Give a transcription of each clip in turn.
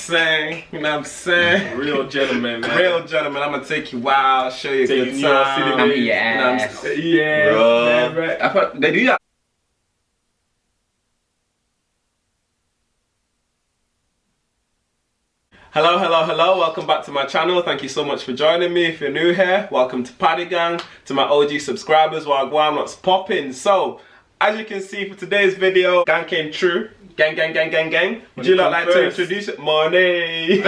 saying? You know what I'm saying? Real gentleman, man. Real gentleman. I'm gonna take you out, show you a good time. I'm in your ass. Yeah, man, right. I thought they do that. Hello, hello, hello. Welcome back to my channel. Thank you so much for joining me. If you're new here, welcome to Paddy Gang. To my OG subscribers, wagwan, what's popping? So, as you can see for today's video, gang came true. Gang, gang, gang, gang, gang. Would you lot like to introduce it? Money. You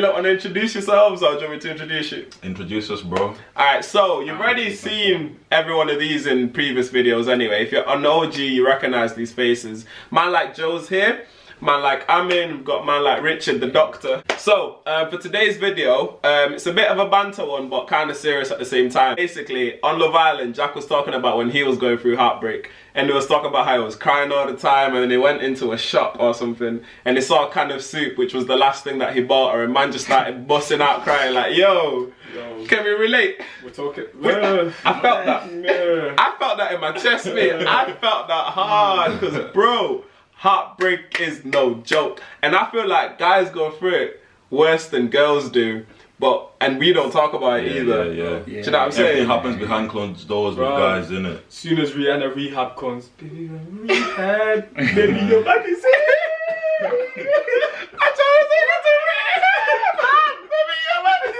lot want to introduce yourselves, or do you want me to introduce you? Introduce us, bro. Alright, so you've already seen every one of these in previous videos anyway. If you're an OG, you recognize these faces. Man like Joe's here. Man like Amin, we've got man like Richard the doctor. So, for today's video, it's a bit of a banter one, but kind of serious at the same time. Basically, on Love Island, Jack was talking about when he was going through heartbreak. And he was talking about how he was crying all the time, and then he went into a shop or something, and he saw a can of soup, which was the last thing that he bought her, and man just started busting out crying like, yo, can we relate? We're talking. I felt that. I felt that in my chest, mate. I felt that hard, because bro, heartbreak is no joke. And I feel like guys go through it worse than girls do. And we don't talk about it either. Yeah. Do you know what I'm saying? Everything happens behind closed doors with guys, innit? As soon as Rihanna rehab comes, baby, rehab, baby, your back is here. I told you to rehab, baby, your back is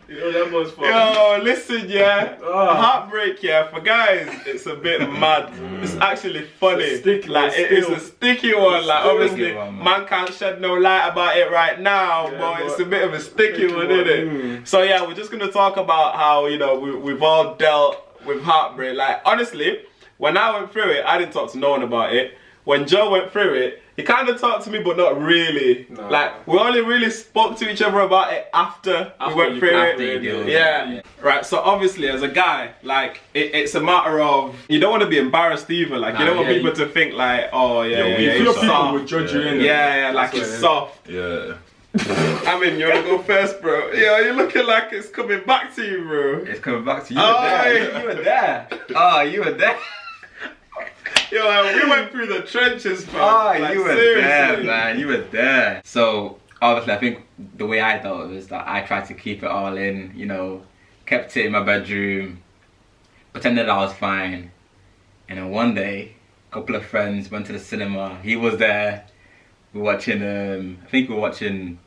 You know that was fun. Yo, listen, yeah. Heartbreak, yeah. For guys, it's a bit mad. It's actually funny. It's a sticky like it's a sticky one. Like obviously, man can't shed no light about it right now, but it's a bit of a sticky one, isn't it? So yeah, we're just gonna talk about how we've all dealt with heartbreak. Like honestly, when I went through it, I didn't talk to no one about it. When Joe went through it, he kind of talked to me, but not really. No. Like, we only really spoke to each other about it after we went through it. Yeah. Right, so obviously, as a guy, like, it's a matter of, you don't want to be embarrassed either. Like, you don't want people to think, like, oh, you people would judge you in it. Yeah, like, it's soft. Yeah. I mean, you want to go first, bro? Yo, you're looking like it's coming back to you, bro. It's coming back to you. You were there. Oh, you were there. Yo, we went through the trenches, bro. Like, you were there, man. You were there. So, obviously, I think the way I dealt with it is that I tried to keep it all in, kept it in my bedroom, pretended I was fine. And then one day, a couple of friends went to the cinema. He was there. We were watching, I think we were watching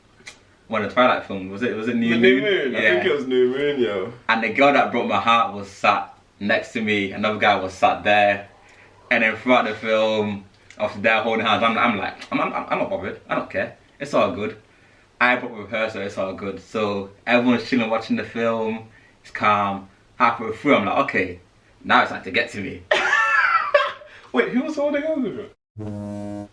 one of the Twilight films. Was it New Moon? Yeah. I think it was New Moon, yo. And the girl that broke my heart was sat next to me. Another guy was sat there. And then throughout the film, after they're holding hands, I'm like, I'm not bothered. I don't care. It's all good. I broke with her, so it's all good. So everyone's chilling, watching the film. It's calm. Halfway through, I'm like, okay, now it's time to get to me. Wait, who was holding hands with you?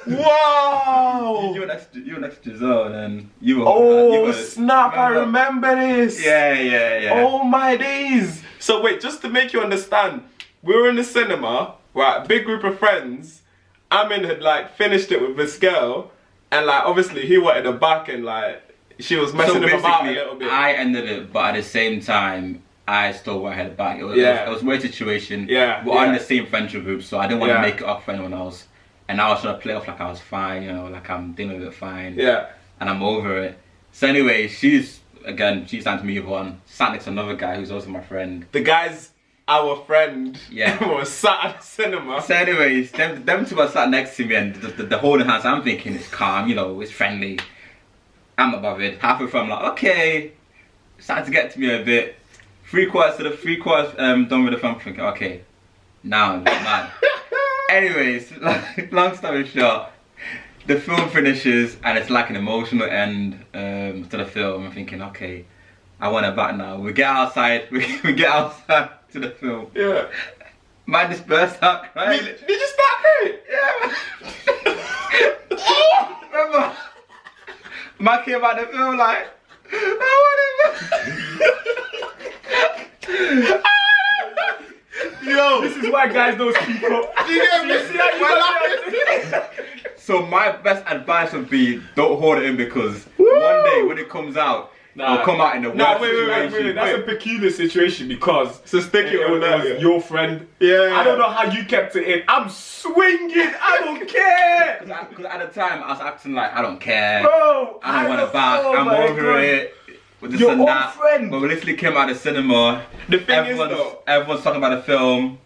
Wow! You were next to Giselle, and you were. Oh snap! I remember this. Yeah. Oh my days! So wait, just to make you understand, we were in the cinema, right? Big group of friends. Amin had like finished it with this girl, and like obviously he wanted her back, and like she was messing him about a little bit. I ended it, but at the same time, I still wanted her back. It was a weird situation. Yeah. We're on the same friendship group, so I didn't want to make it up for anyone else. And I was trying to play off like I was fine, like I'm dealing with it fine. Yeah. And I'm over it. So anyway, she's starting to move on. Sat next to another guy who's also my friend. The guy's our friend. Yeah. Was sat at the cinema. So anyways, them two are sat next to me, and the holding hands, I'm thinking it's calm, it's friendly. I'm not bothered. Halfway through, I'm like, okay. Starting to get to me a bit. Three quarters done with the film, thinking, okay, now I'm mad. Anyways, long story short, the film finishes and it's like an emotional end to the film. I'm thinking, okay, I want it back now. We get outside, we get outside to the film. Yeah. Man just burst out crying. Did you start crying? Yeah. Remember, man came out the film like, I want it back. Yo, this is why guys don't speak up. So my best advice would be don't hold it in, because one day when it comes out, or come out in a Nah, worse wait, situation. That's a peculiar situation because It's a sticky it one. was your friend. Yeah. I don't know how you kept it in. I'm swinging. I don't care. Because at the time I was acting like I don't care. Bro, I don't want to back. oh I'm my over God. it. With this Your and own that. friend. But we literally came out of the cinema. The thing is though, everyone's talking about the film.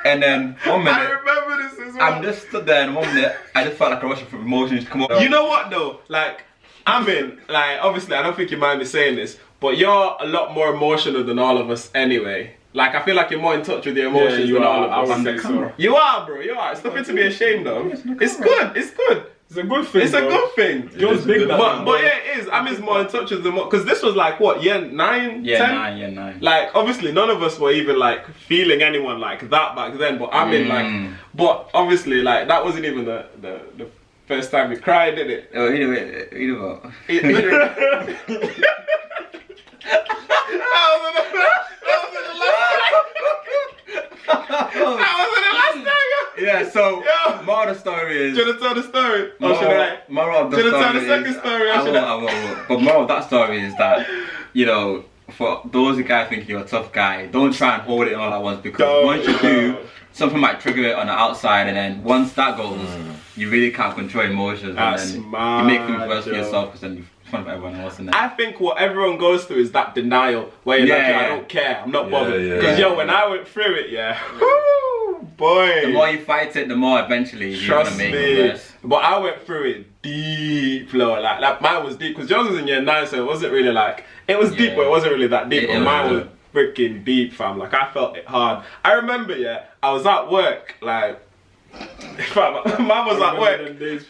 And then 1 minute, I remember this as well. I'm just stood there and 1 minute, I just felt like a rush of emotions to come up. You know what though? Like, obviously, I don't think you mind me saying this, but you're a lot more emotional than all of us anyway. Like, I feel like you're more in touch with your emotions you than are. all I of us. would say so. You are, bro. You are. It's nothing to be ashamed of. It's good. It's good. It's a good thing. It's a good thing. Yours big, But yeah, it is. I'm just more in touch with them because this was like what, year 9, Yeah, 10? year 9. Like, obviously, none of us were even like feeling anyone like that back then. But I mean, like, but obviously, like, that wasn't even the first time we cried, did it? Oh, anyway, you know what? Yeah, so more of the story is. Should I tell the story? Or should I? More of the Should I story tell the second is- story? Or I should will. But more of that story is that, you know, for those guys think you're a tough guy, don't try and hold it in all at once because once you do, something might trigger it on the outside, and then once that goes, you really can't control emotions, That's and then mad, you make things worse for yo. yourself because then you're in front of everyone else. And then I think what everyone goes through is that denial where you're like, yo, I don't care, I'm not bothered. yeah, Because yo, when I went through it, whoo, boy. the more you fight it, the more eventually you're gonna Trust make me. it worse. But I went through it deep, flow. Like mine was deep because yours was in year 9, so it wasn't really like it was deep, Yeah. but it wasn't really that deep. It But was mine good. was freaking deep, fam. Like I felt it hard. I remember, I was at work, like. Fam, mine was at work.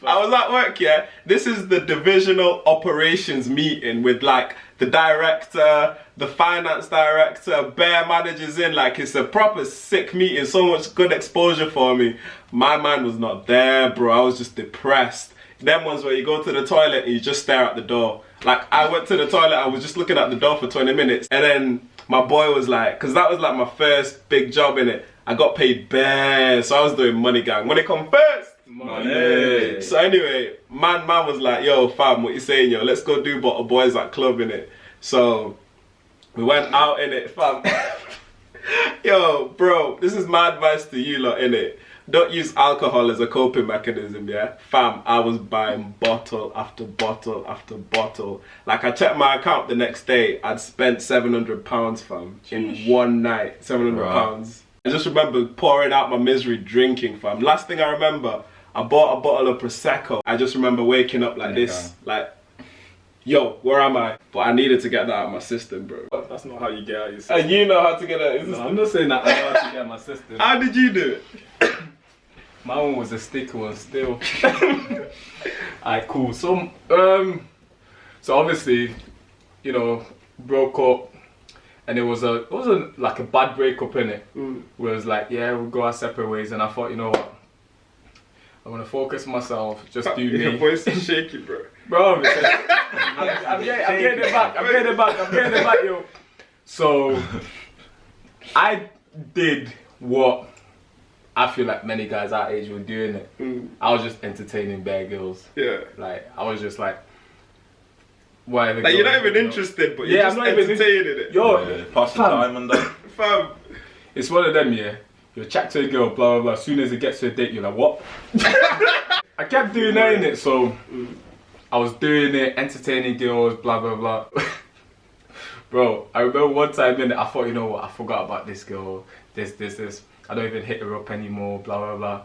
I was at work, This is the divisional operations meeting with like the director, the finance director, bare managers in. Like it's a proper sick meeting. So much good exposure for me. My mind was not there, bro. I was just depressed. Them ones where you go to the toilet and you just stare at the door. Like I went to the toilet, I was just looking at the door for 20 minutes, and then my boy was like, because that was like my first big job in it. I got paid bare, so I was doing money gang. Money come first. Money. So anyway, man was like, yo fam, what you saying, yo? Let's go do Bottle Boys at club in it. So we went out in it, fam. Yo, bro, this is my advice to you lot in it. Don't use alcohol as a coping mechanism, Fam, I was buying bottle after bottle after bottle. Like I checked my account the next day, I'd spent £700, fam, in one night. £700. I just remember pouring out my misery drinking, fam. Last thing I remember, I bought a bottle of Prosecco. I just remember waking up like this, like, yo, where am I? But I needed to get that out of my system, bro. That's not how you get out of your system. And you know how to get out of your No, system. I'm not saying that I know how to get out of my system. How did you do it? My one was a sticky one still. Alright, cool. So obviously, you know, broke up, and it wasn't like a bad breakup in it. Where it was like, yeah, we'll go our separate ways, and I thought, you know what, I'm gonna focus myself, just do me. Your voice is shaky, bro. Bro, I'm getting it back, yo. So I did what I feel like many guys our age were doing it. I was just entertaining bare girls. Yeah. Like I was just like, whatever. Like you're not even interested, but you're Yeah, just I'm not even entertaining it. Yo, Pass the time and that. Fam. it's one of them, yeah. You'll chat to a girl, blah blah blah. As soon as it gets to a date, you're like, what? I kept doing that in it, so I was doing it, entertaining girls, blah blah blah. Bro, I remember one time in it, I thought, you know what, I forgot about this girl, this. I don't even hit her up anymore, blah blah blah.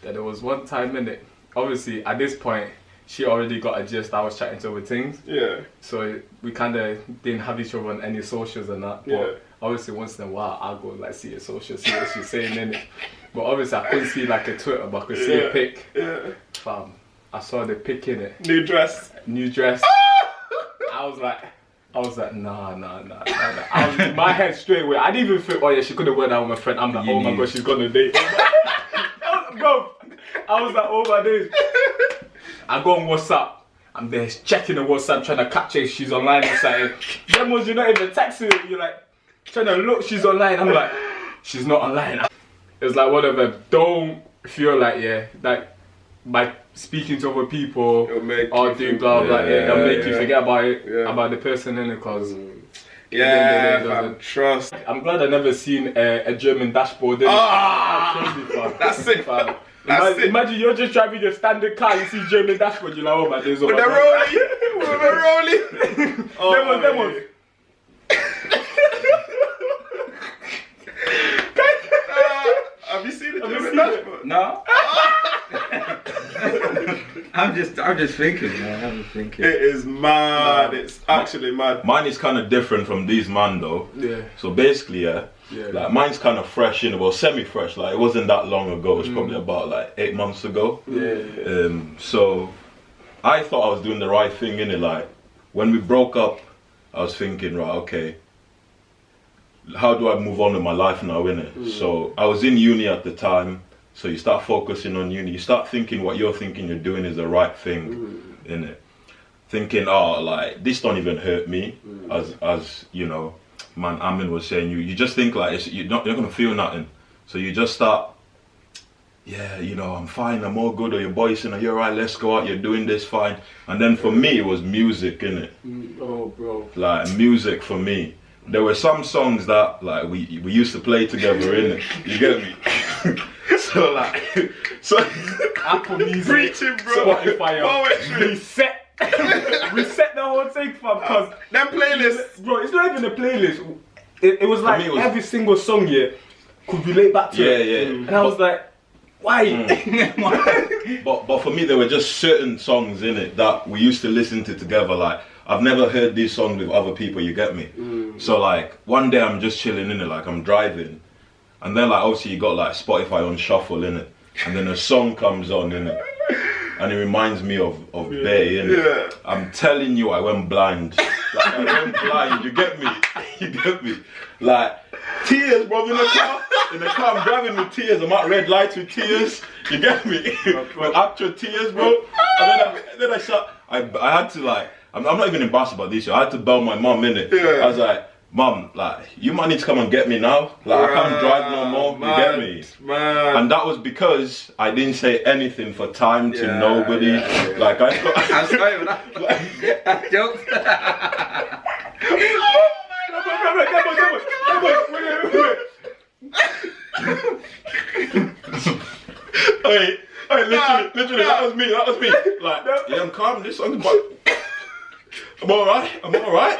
Then there was one time in it. Obviously, at this point, she already got a gist. I was chatting to her with things. Yeah. So we kind of didn't have each other on any socials and that. Yeah. But obviously, once in a while, I'll go like see her social, see what she's saying in it. But obviously, I couldn't see like a Twitter, but I could see a pic. Yeah. Fam, I saw the pic in it. New dress. New dress. I was like, nah. My head straight away. I didn't even think, oh yeah, she could have went out with my friend. I'm like, oh my god, she's gonna date. Bro, I was like, oh my days. I go on WhatsApp. I'm there checking the WhatsApp, trying to catch her if she's online or something. Then was you're not even texting her, you're like trying to look, she's online. I'm like, she's not online. It's like whatever. Don't feel like, yeah, like by speaking to other people It'll make or you doing think- blah blah, it'll make you yeah. forget about it, Yeah. about the person in it, cause Yeah, It doesn't- fam, trust. I'm glad I never seen a German dashboard. Innit? Ah, Crazy, fam. that's it, Fam. That's it. Imagine you're just driving your standard car, you see German dashboard, you're like, oh my days, oh With my the God. rolling, with the rolling. Oh, Them ones. Have you seen it? Have you German seen it? dashboard? No. I'm just thinking, man. I'm just thinking. It is mad. It's actually mad. Mine is kind of different from these, man, though. Yeah. So basically, Yeah. like mine's kind of fresh, well, semi-fresh. Like it wasn't that long ago. It was probably about like 8 months ago. Yeah. So I thought I was doing the right thing, innit? Like when we broke up, I was thinking, right, okay, how do I move on with my life now, innit? So I was in uni at the time. So you start focusing on uni. You start thinking what you're thinking you're doing is the right thing, innit? Thinking, oh, like this don't even hurt me, as you know, man. Amin was saying, you just think like you're gonna feel nothing. So you just start, yeah, I'm fine, I'm all good. Or your boy saying, you're right, let's go out. You're doing this fine. And then for me, it was music, innit? Oh, bro. Like music for me. There were some songs that like we used to play together, innit? You get me? So like, Apple Music, Preaching, bro. Spotify, Poetry. reset the whole thing, fam. Cause Them playlists. bro, it's not even a playlist. It was like me, it was- every single song could relate back to it. yeah. And I was like, why? But for me, there were just certain songs in it that we used to listen to together. Like I've never heard these songs with other people. You get me? So like one day I'm just chilling in it, like I'm driving, and then like obviously you got like Spotify on shuffle in it, and then a song comes on in it, and it reminds me of Bay in it. Yeah. I'm telling you, I went blind. Like I went blind. You get me? You get me? Like tears, bro, in the car. In the car, I'm driving with tears. I'm at red lights with tears. You get me? With actual tears, bro. And then I shot. I had to like. I'm not even embarrassed about this. I had to bail my mum in it. Yeah. I was like, Mum, like you might need to come and get me now. Like I can't drive no more. You get me? Man. And that was because I didn't say anything for time to Yeah, nobody. yeah. Like I I'm sorry for that. That joke. Hey, literally, that was me. Like, yeah, I'm calm. This song's about. I'm alright.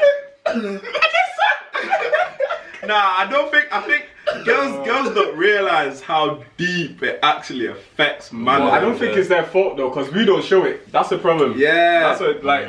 Nah, I think girls don't realize how deep it actually affects man. Well, I don't think it's their fault though, because we don't show it. That's the problem. Yeah. That's what, like.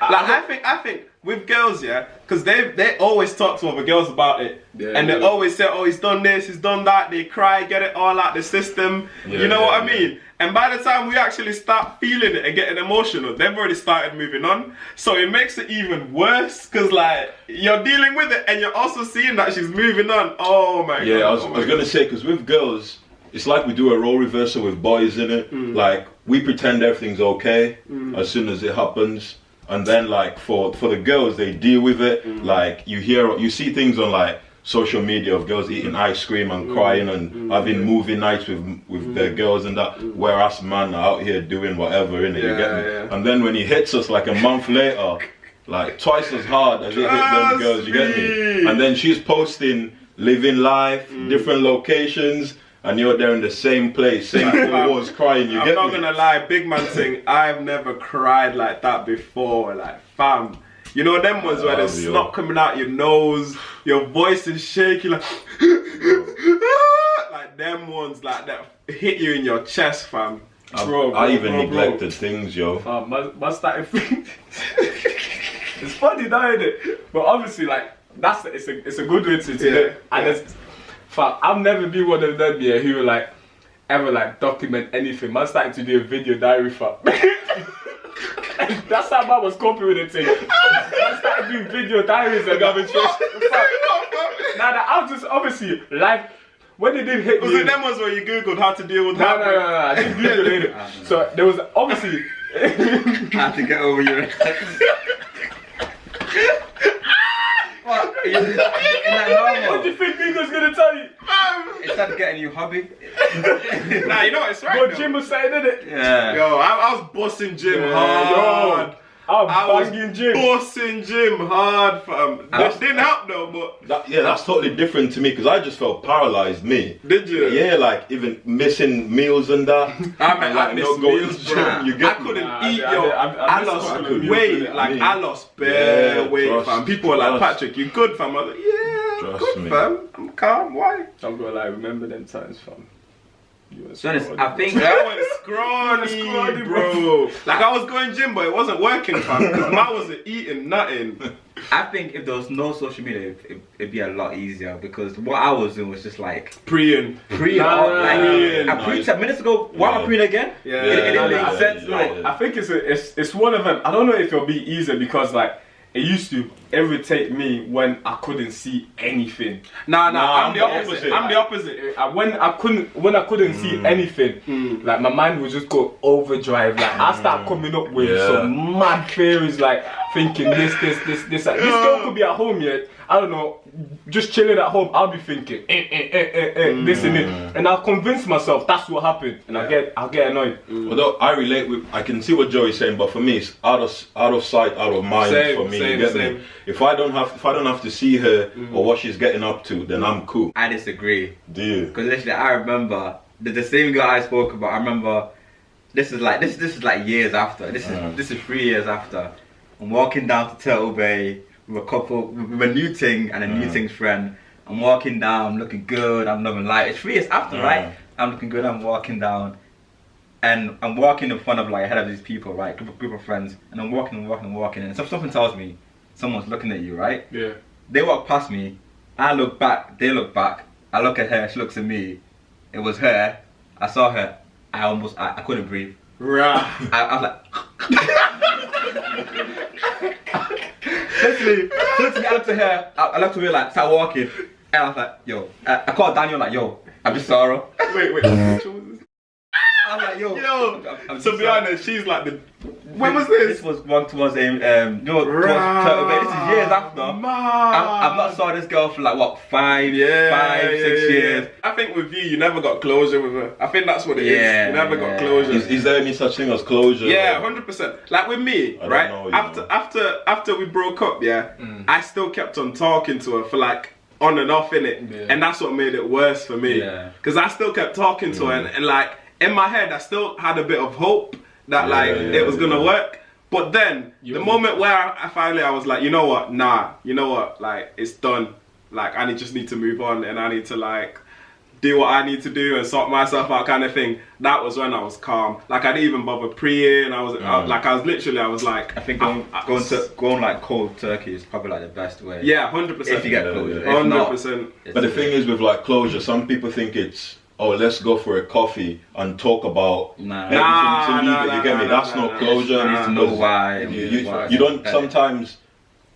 I think with girls, yeah, because they always talk to other girls about it, Yeah, and they yeah. always say, oh, he's done this, he's done that. They cry, get it all out the system. Yeah, you know what I yeah, mean? And by the time we actually start feeling it and getting emotional, they've already started moving on. So it makes it even worse, because like you're dealing with it and you're also seeing that she's moving on. Oh my god. Yeah, I was oh my gonna say, because with girls, it's like we do a role reversal with boys in it. Like we pretend everything's okay as soon as it happens, and then like for the girls, they deal with it. Like you see things on like social media of girls eating ice cream and crying and having movie nights with their girls and that, whereas man are out here doing whatever in it. You get me? Yeah. And then when he hits us like a month later, like twice as hard as it hit them girls. You get me? And then she's posting living life, different locations, and you're there in the same place, same four walls crying. You I'm get not me? gonna lie, big man thing, I've never cried like that before. Like, fam, you know them ones where there's yo. snot coming out your nose, your voice is shaky, like, like them ones like that hit you in your chest, fam. I even neglected things, yo. Man started it's funny now, isn't it? But obviously, like, it's a good way to do it. And it's, I've never been one of them who like ever like document anything. Man started to do a video diary, fam. That's how man was coping with the thing. Man started doing video diaries and having Now I was just obviously live. When it didn't hit me. Was it them ones where you googled how to deal with No, heartbreak? I didn't Google it. So there was obviously. Had to get over your ex. What? In that normal? What do you think Google's gonna tell you? Instead of getting a new hobby. Nah, you know what, it's right. But though. Jim was saying, didn't it? Yeah. Yo, I was busting Jim hard. I was banging Jim. Busting Jim hard, fam. That didn't help though, but that's totally different to me because I just felt paralyzed. Me. Did you? Yeah, like even missing meals and that. I missed meals, bro. You get I couldn't Nah, eat, I yo. did. I I missed lost quite a few weight. meals. Like, Me. I lost bare Yeah, weight, trust, fam. People were like, trust. Patrick, you good, fam? I was like, yeah, I'm Trust good, me. fam. I'm calm. Why? I'm gonna like remember them times, fam. You were So honest, screwed. I think That was scrawny, Scrawny, bro. Like, I was going gym, but it wasn't working, fam. Because man wasn't eating nothing. I think if there was no social media, it'd be a lot easier because what I was doing was just like Preying. pre. Nah, I pre 10 minutes ago. Why am I pre again? Yeah. It didn't Yeah, make sense. yeah, Like, yeah. I think it's one of them. I don't know if it'll be easier because like it used to irritate me when I couldn't see anything. Nah, Nah, I'm the opposite. I'm the opposite. When I couldn't see anything, like my mind would just go overdrive. Like I start coming up with some mad theories, like thinking this. Like, this girl could be at home yet. I don't know, just chilling at home. I'll be thinking this and it, and I'll convince myself that's what happened, and I'll get annoyed. Although I relate with, I can see what Joey's saying, but for me it's out of sight, out of mind. Same, for me, same, you get same. me. If I don't have to see her or what she's getting up to, then I'm cool. I disagree. Do you? Because literally, I remember the same girl I spoke about. I remember this is like years after. This is 3 years after. I'm walking down to Turtle Bay with with a new ting and a new ting's friend. I'm walking down, I'm looking good. I'm loving life. It's 3 years after, right? I'm looking good. I'm walking down, and I'm walking in front of like ahead of these people, right? Group of friends, and I'm walking, and something tells me someone's looking at you, right? Yeah. They walk past me. I look back. They look back. I look at her. She looks at me. It was her. I saw her. I couldn't breathe. Right. I was like, literally, I looked at her. I looked at her like, start walking, and I was like, yo. I called Daniel like, yo, I just saw her. Wait. I was like, yo. Yo, to be honest, she's like the. When was this? This was one towards Turtle Bay. This is years after. I've not saw this girl for like what 5, 6 years. I think with you never got closure with her. I think that's what it is. You never got closure. Is there any such thing as closure? Yeah, 100%. Like with me, I don't right? know, After we broke up, I still kept on talking to her for like on and off in it, and that's what made it worse for me. Because I still kept talking to her, and like in my head, I still had a bit of hope that it was gonna work. But then the moment where I was like, you know what, like it's done. Like I just need to move on, and I need to like do what I need to do and sort myself out, kind of thing. That was when I was calm. Like I didn't even bother praying. I was like, I think going like cold turkey is probably like the best way. Yeah, 100%. If you get closure, 100%. But the thing is with like closure, some people think it's, oh, let's go for a coffee and talk about everything to leave it. You get me? That's not closure. You need to know why. You don't sometimes.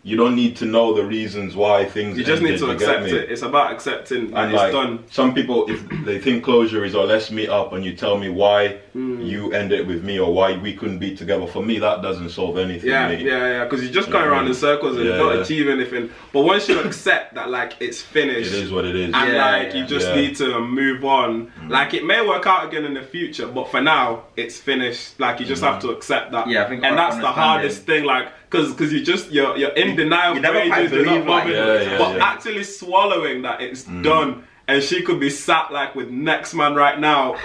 You don't need to know the reasons why things. You just need to you get accept me? it. It's about accepting And it's like, done. some people, if they think closure is, oh, let's meet up and you tell me why you ended with me or why we couldn't be together. For me, that doesn't solve anything. mate. Yeah. Because you're just going around in circles and not achieve anything. But once you accept that, like, it's finished. It is what it is. And you just need to move on. Like, it may work out again in the future, but for now, it's finished. Like, you just have to accept that. Yeah, I think and that's the hardest thing. Like, because you're in denial for ages, you're not bothered, but actually swallowing that it's done, and she could be sat like with next man right now.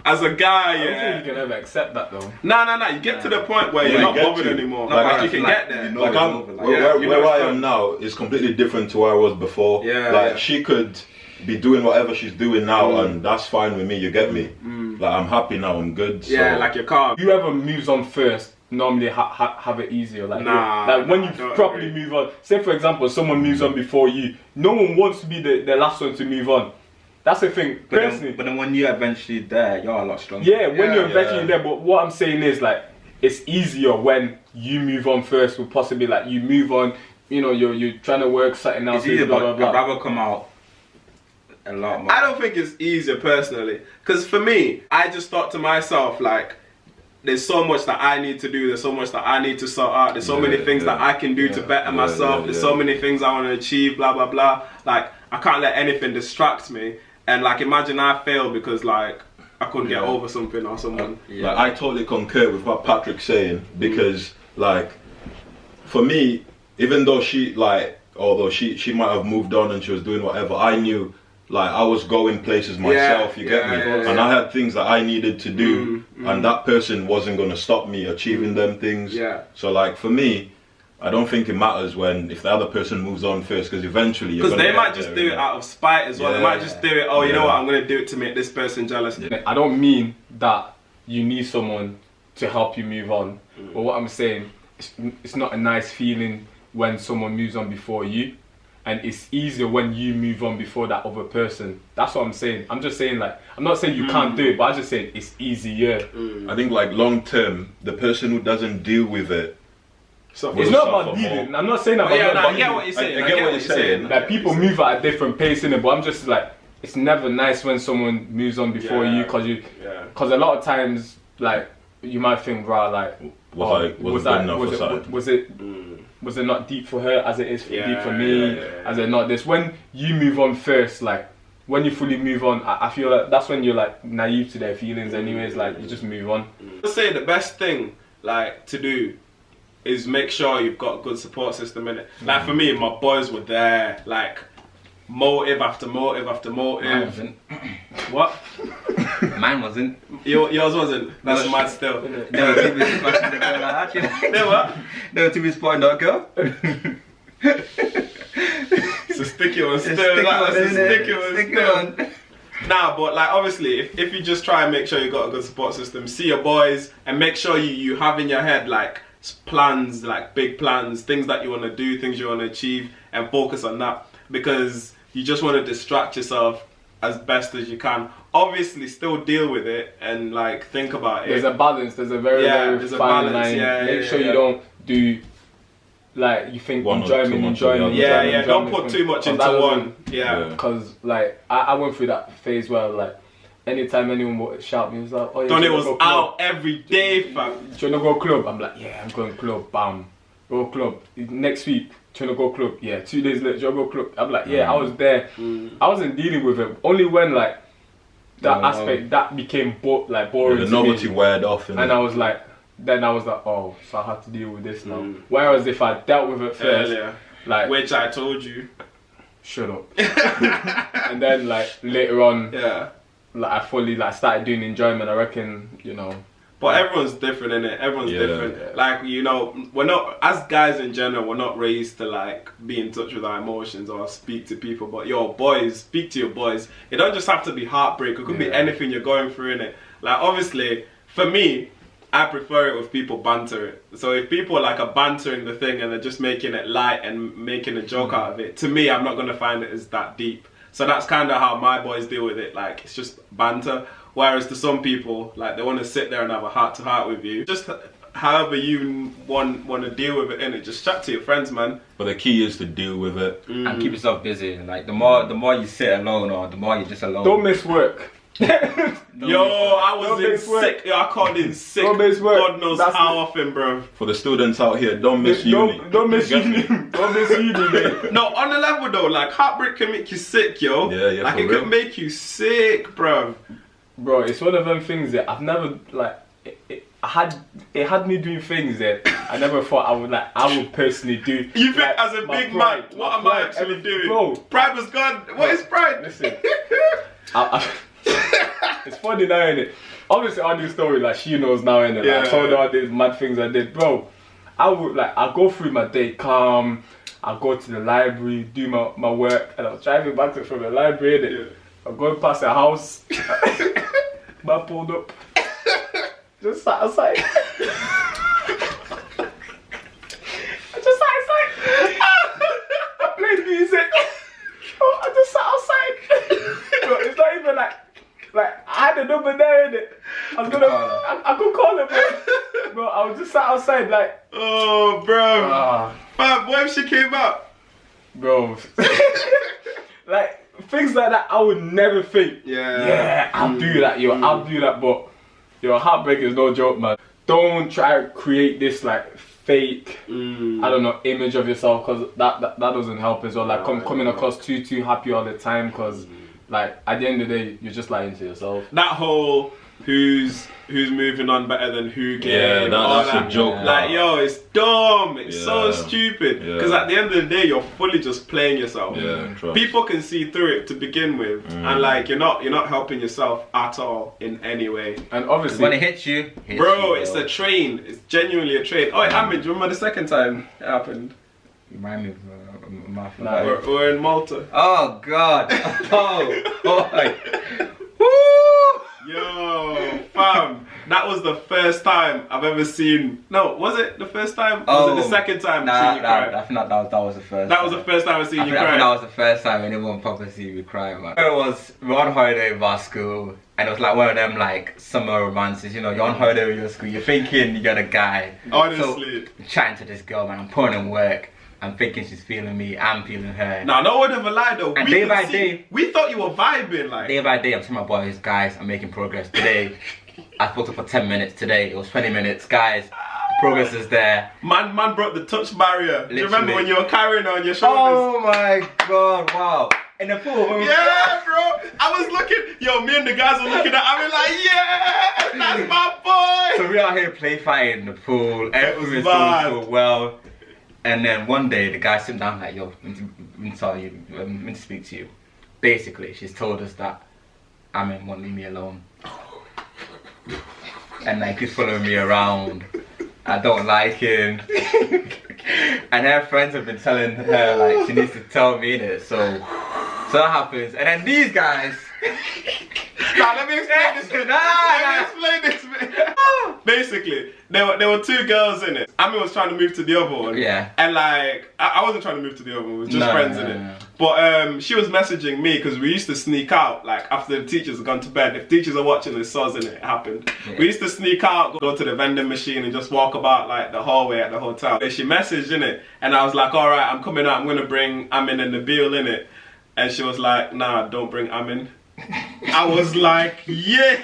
As a guy, I don't think you can ever accept that though. Nah. You get to the point where you're not bothered anymore. Like, you can get there. Where I am now is completely different to where I was before. She could be doing whatever she's doing now, and that's fine with me. You get me? Like I'm happy now. I'm good. So. Yeah, like you're calm. Whoever moves on first normally have it easier. Like, like when you properly move on. Say for example, someone moves on before you. No one wants to be the last one to move on. That's the thing. But then when you're eventually there, you're a lot stronger. Yeah, when you're eventually there. But what I'm saying is like it's easier when you move on first. Will possibly like you move on. You know, you're trying to work something else. It's easier, blah, but blah, blah. I'd rather come out a lot more. I don't think it's easier personally, because for me, I just thought to myself like, there's so much that I need to do, there's so much that I need to sort out, there's so many things that I can do to better myself, there's so many things I want to achieve, blah blah blah. Like I can't let anything distract me. And like, imagine I fail because like I couldn't get over something or someone. Like, I totally concur with what Patrick's saying, because like, for me, even though although she might have moved on and she was doing whatever, I knew like I was going places myself, you get me? And I had things that I needed to do, and that person wasn't going to stop me achieving them things. So like, for me, I don't think it matters if the other person moves on first, because eventually you're because gonna they might just do it out of spite as well. They might just do it, you know what, I'm going to do it to make this person jealous. I don't mean that you need someone to help you move on, but what I'm saying, it's not a nice feeling when someone moves on before you, and it's easier when you move on before that other person. That's what I'm saying. I'm just saying, like, I'm not saying you can't do it, but I'm just saying it's easier. I think like long term, the person who doesn't deal with it, it's not about dealing. I'm not saying that. I get what you're saying. I get what you're saying. Like, people move at a different pace in it, but I'm just like, it's never nice when someone moves on before you, because a lot of times, like, you might think, right, like, was it not deep for her as it is deep for me? As it not this? When you move on first, like, when you fully move on, I feel like that's when you're like naive to their feelings anyways, like, you just move on. I'd say the best thing like to do is make sure you've got a good support system in it. Like, for me, my boys were there, like, motive after motive after motive. Mine wasn't. What? Mine wasn't. Yours wasn't? That's mad still. They were too busy smashing the girl like that, you know? They what? They were too busy spotting that girl. It's a sticky one still. It's a sticky one. Nah, but like, obviously, if you just try and make sure you got a good support system, see your boys, and make sure you have in your head like plans, like big plans, things that you want to do, things you want to achieve, and focus on that, because you just want to distract yourself as best as you can. Obviously, still deal with it and like think about it. There's a balance. There's a very fine line. Make sure you don't do like you think enjoyment. Don't put too much into one. Because like I went through that phase where like anytime anyone would shout me, it was like, oh, Donnie was out every day, fam. Do you wanna go club? I'm like, yeah, I'm going club. Bam, go club. Next week, do you wanna go club? Yeah. 2 days later, do you wanna go club? I'm like, yeah, I was there. I wasn't dealing with it. Only when like that aspect that became boring. The novelty weared off, and I was like, oh, so I have to deal with this now. Whereas if I dealt with it first, like, which I told you, shut up. And then like later on, like I fully like started doing enjoyment. I reckon, you know. But everyone's different, innit? Everyone's different. Yeah. Like, you know, we're not, as guys in general, we're not raised to like be in touch with our emotions or speak to people. But yo, boys, speak to your boys. It don't just have to be heartbreak. It could be anything you're going through, innit? Like, obviously, for me, I prefer it if people banter it. So if people like are bantering the thing and they're just making it light and making a joke out of it, to me, I'm not gonna find it as that deep. So that's kind of how my boys deal with it. Like, it's just banter. Whereas to some people, like, they want to sit there and have a heart-to-heart with you. Just however you want to deal with it, innit? Just chat to your friends, man. But the key is to deal with it. And keep yourself busy. Like, the more you sit alone, or the more you're just alone. Don't miss work. Yo, I was in sick. Yo, I called in sick. Don't miss work. God knows how often, bro. For the students out here, don't miss uni. Don't miss uni. Don't miss uni, mate. No, on the level though, like, heartbreak can make you sick, yo. Yeah, like, it can make you sick, bro. Bro, it's one of them things that I've never like. It had me doing things that I never thought I would personally do. You think, like, as a big man, what am I actually doing? Bro, pride was gone. What is pride? Listen, it's funny now, innit? Obviously, on this story, like, she knows now, innit? Yeah. I told her all these mad things I did, bro. I go through my day calm. I go to the library, do my work, and I was driving back from the library, innit? Yeah. I'm going past a house. Man pulled up. Just sat outside. I just sat outside. I played music. I just sat outside. Bro, it's not even like I had a number there, innit? I was gonna, I could call him, bro. I was just sat outside, like. Oh, bro. Man, what if she came up? Bro. Like, things like that, I would never think. Yeah, I'll do that, yo. I'll do that, but yo, heartbreak is no joke, man. Don't try to create this like fake, I don't know, image of yourself, because that doesn't help as well. Like coming across too happy all the time, because like at the end of the day, you're just lying to yourself. That whole who's moving on better than who can. That's a joke. Like, yo, it's dumb. It's so stupid. Because at the end of the day, you're fully just playing yourself. People can see through it to begin with, and like you're not helping yourself at all in any way. And obviously, when it hits you, it's a train. It's genuinely a train. Oh, I mean, do you remember the second time it happened? Remind me of We're in Malta. Oh God! Oh boy! Yo, fam, that was the first time I've ever seen. No, was it the first time? Or was it the second time I've seen you cry? I think that was the first. That was the first time I've seen you cry. I think that was the first time anyone probably seen me cry, man. We were on holiday with our school, and it was like one of them like summer romances. You know, you're on holiday with your school, you're thinking you're the guy. Honestly, so, I'm chatting to this girl, man. I'm putting in work. I'm thinking she's feeling me, I'm feeling her. Nah, no one ever lied though. And day by day, we thought you were vibing like. Day by day, I'm telling my boys, guys, I'm making progress. Today, I spoke to her for 10 minutes. Today, it was 20 minutes. Guys, progress is there. Man broke the touch barrier. Literally. Do you remember when you were carrying her on your shoulders? Oh my God, wow. In the pool. Yeah, bro. I was looking, yo, me and the guys were looking at, I was like, yeah, that's my boy. So we out here play fighting in the pool. Everything was going so well. And then one day the guy sit down like, yo, I'm to speak to you. Basically, she's told us that Amin won't leave me alone. And like he's following me around. I don't like him. And her friends have been telling her like she needs to tell me this. So that happens. And then these guys. Now let me explain this bit. Basically, there were two girls in it. Ami was trying to move to the other one. Yeah. And like, I wasn't trying to move to the other one. We were just friends in it. But she was messaging me because we used to sneak out like after the teachers had gone to bed. If teachers are watching this, it happened. Yeah. We used to sneak out, go to the vending machine and just walk about like the hallway at the hotel. And she messaged in it, and I was like, all right, I'm coming out. I'm gonna bring Amin and Nabil in it. And she was like, nah, don't bring Amin. I was like, yeah.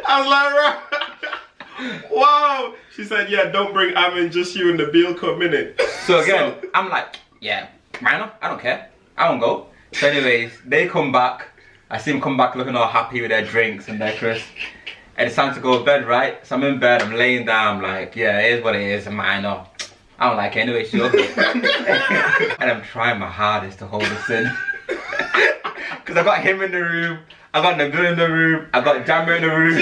I was like, right. Wow. She said, yeah, don't bring Amin, just you and Nabil come in it. So again, I'm like, yeah, minor, I don't care. I won't go. So anyways, they come back. I see them come back looking all happy with their drinks and their crisps. And it's time to go to bed, right? So I'm in bed, I'm laying down, like, yeah, it is what it is, minor. I don't like it anyway, sure. And I'm trying my hardest to hold this in. Because I got him in the room, I got Nabil in the room, I got Jammer in the room.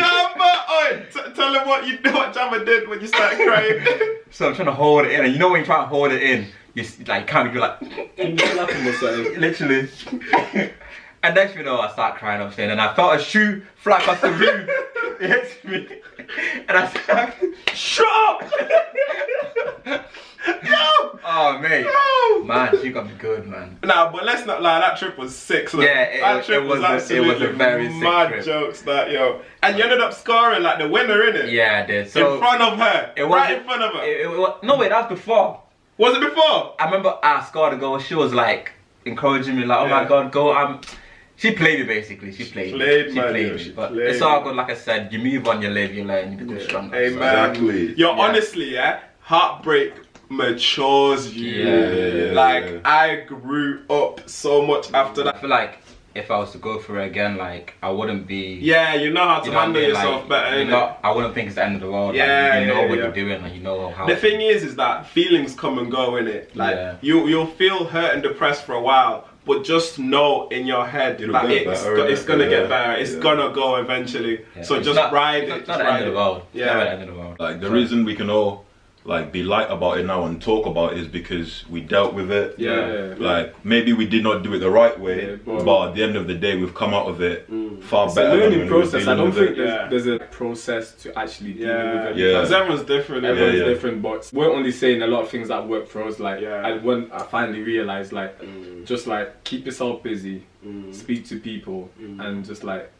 Tell him what Jammer did when you started crying. So I'm trying to hold it in, and you know when you try to hold it in, you like kind of you're like, literally. And next thing you know, I start crying upstairs, and I felt a shoe fly across the room. It hits me, and I said, "Shut up!" No! Oh mate, no! Man, you got me good, man. Nah, but let's not lie. That trip was sick. So yeah, that trip was absolutely a very sick mad trip. jokes. That yo, and you ended up scoring like the winner in it. Yeah, I did. So in front of her, right in front of her. No wait, that was before. Was it before? I remember I scored a goal. She was like encouraging me, like, "Oh my God, go!" She played me basically. She played me. But it's all good. Like I said, you move on, you live, you learn, you become stronger. Amen. Exactly. Yo, honestly, yeah, heartbreak matures you. Like I grew up so much after that. I feel like if I was to go through it again, like I wouldn't be. Yeah, you know how to handle yourself better. I wouldn't think it's the end of the world. Yeah, like, you know what you're doing, and you know how. The thing is that feelings come and go in it. Like you'll feel hurt and depressed for a while. But just know in your head that it's gonna get better. It's gonna go eventually. Yeah. So just ride it. It's not the end of the world. Yeah, never the end of the world. Like the reason we can all like be light about it now and talk about it is because we dealt with it. Like maybe we did not do it the right way, but at the end of the day, we've come out of it far better. It's a learning process. I don't think there's a process to actually deal with it. Because everyone's different. Everyone's different, but we're only saying a lot of things that work for us. Like when I finally realized, like, just like keep yourself busy, speak to people, and just like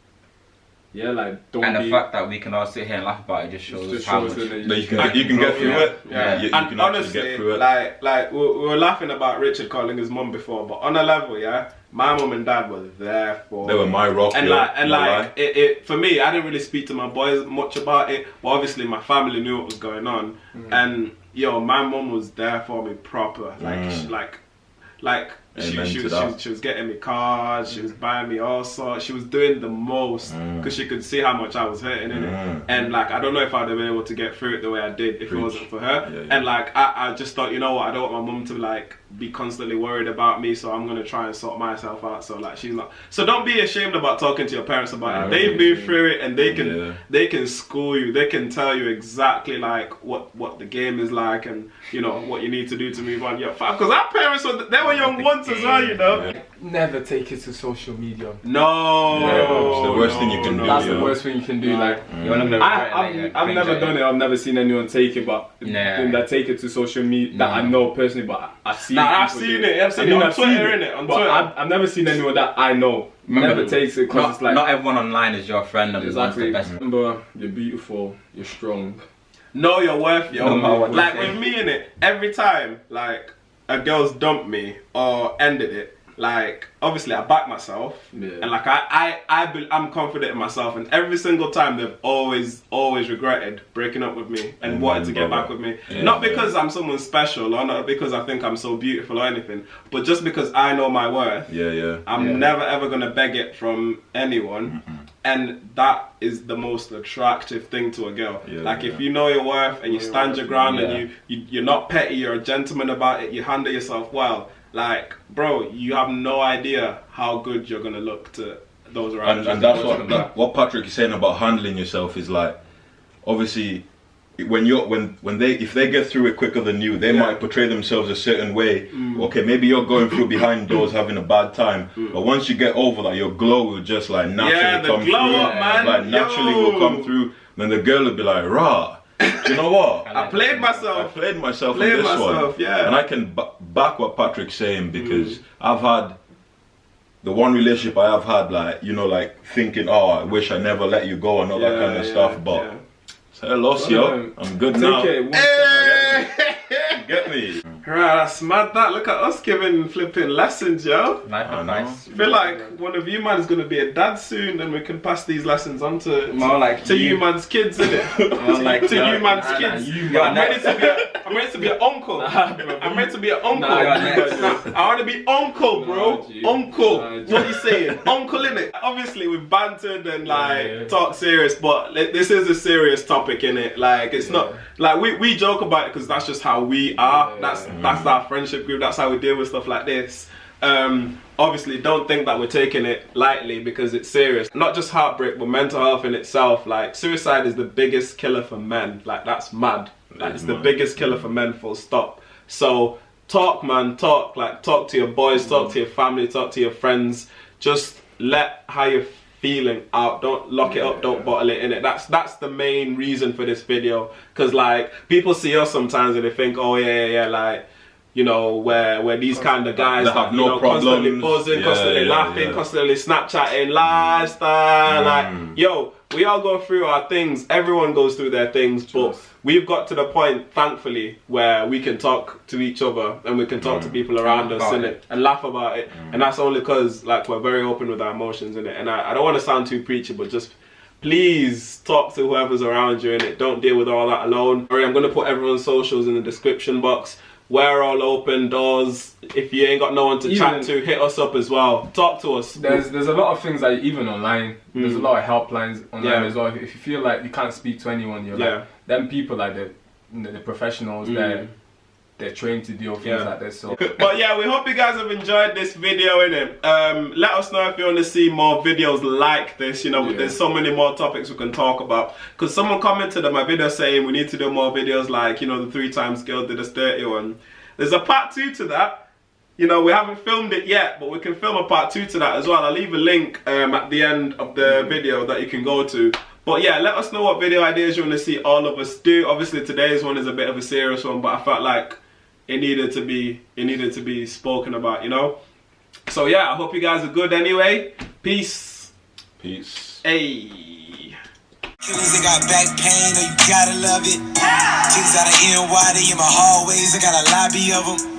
yeah, like don't And be. the fact that we can all sit here and laugh about it just shows how much. That you can get through it. Yeah, You and can actually honestly, get through it. like we were laughing about Richard calling his mum before, but on a level, yeah, my mum and dad were there for. They were my rock. And yo, it for me, I didn't really speak to my boys much about it, but obviously my family knew what was going on, and yo, my mum was there for me proper, like. She was getting me cards, she was buying me all sorts, she was doing the most because she could see how much I was hurting in it. And like, I don't know if I'd have been able to get through it the way I did if it wasn't for her. Yeah, yeah. And like, I just thought, you know what, I don't want my mum to like be constantly worried about me, so I'm gonna try and sort myself out. So like, she's not. So don't be ashamed about talking to your parents about it. They've been through it, and they can school you. They can tell you exactly like what the game is like, and you know what you need to do to move on. Yeah, because our parents they were young ones as well, you know. Yeah. Never take it to social media. No, it's the worst thing you can do. That's the worst thing you can do. Like, I've never done it. I've never seen anyone take it, but that take it to social media that I know personally. But I've seen. I've seen it. I've seen it on Twitter, innit? On Twitter. I've never seen anyone that I know never takes it because it's like not everyone online is your friend. And exactly. The best. Remember, you're beautiful. You're strong. Know your worth, yo. Like with with me, innit? Every time like a girl's dumped me or ended it. Like, obviously I back myself, and like I'm confident in myself, and every single time they've always regretted breaking up with me and wanted to get back with me. Not because I'm someone special, or not because I think I'm so beautiful or anything, but just because I know my worth. I'm never ever gonna beg it from anyone, and that is the most attractive thing to a girl. Like if you know your worth and you stand your ground, and you're not petty, you're a gentleman about it, you handle yourself well. Like, bro, you have no idea how good you're gonna look to those around you. And that's what Patrick is saying about handling yourself is like, obviously, if they get through it quicker than you, they might portray themselves a certain way. Okay, maybe you're going through behind doors having a bad time, but once you get over that, your glow will just like naturally come glow through. up, man. Like naturally will come through. Then the girl will be like, rah. Do you know what? I played myself in this one. Yeah. And I can back what Patrick's saying because I've had the one relationship I have had, like, you know, like thinking, oh, I wish I never let you go and all that kind of stuff. But say lost, yo. I'm good now. Get me. Right, that's mad that. Look at us giving flipping lessons, yo. Nice. I feel like one of you man is going to be a dad soon, and we can pass these lessons on to you man's kids, innit? To you man's kids. I'm ready to be an uncle. I'm ready to be an uncle. I want to be uncle, bro. Uncle. What are you saying? Uncle, innit? Obviously, we've bantered and like talked serious, but this is a serious topic, innit? Like, it's not like we joke about it because that's just how we are. That's our friendship group. That's how we deal with stuff like this. Obviously, don't think that we're taking it lightly because it's serious. Not just heartbreak, but mental health in itself. Like, suicide is the biggest killer for men. Like, that's mad. Like, it's the biggest killer for men, full stop. So, talk, man, talk. Like, talk to your boys, talk to your family, talk to your friends. Just let how you're feeling out. Don't lock it up, don't bottle it in it. That's the main reason for this video. Because, like, people see us sometimes and they think, oh, yeah, like, you know, where these kind of guys that have no problems, constantly buzzing, constantly laughing, constantly Snapchatting, lifestyle, like, yo, we all go through our things. Everyone goes through their things, but we've got to the point, thankfully, where we can talk to each other and we can talk to people around us and laugh about it. And that's only because, like, we're very open with our emotions in it. And I don't want to sound too preachy, but just please talk to whoever's around you in it. Don't deal with all that alone. I'm going to put everyone's socials in the description box. We're all open doors. If you ain't got no one to chat to, hit us up as well. Talk to us. There's a lot of things, like, even online. There's a lot of helplines online as well. If you feel like you can't speak to anyone, you're like, them people, like the professionals, they're trained to deal with things like this. So, but yeah, we hope you guys have enjoyed this video, innit? Let us know if you want to see more videos like this. You know, there's so many more topics we can talk about. Because someone commented on my video saying we need to do more videos like, you know, the 3 times girl did us dirty one. There's a part 2 to that. You know, we haven't filmed it yet, but we can film a part 2 to that as well. I'll leave a link at the end of the video that you can go to. But yeah, let us know what video ideas you want to see all of us do. Obviously, today's one is a bit of a serious one, but I felt like it needed to be spoken about, you know. So yeah, I hope you guys are good anyway. Peace. Peace. Hey. Killers, they got back pain, oh, you gotta love it. Chicks out of NY, they in my hallways, I got a lobby of them.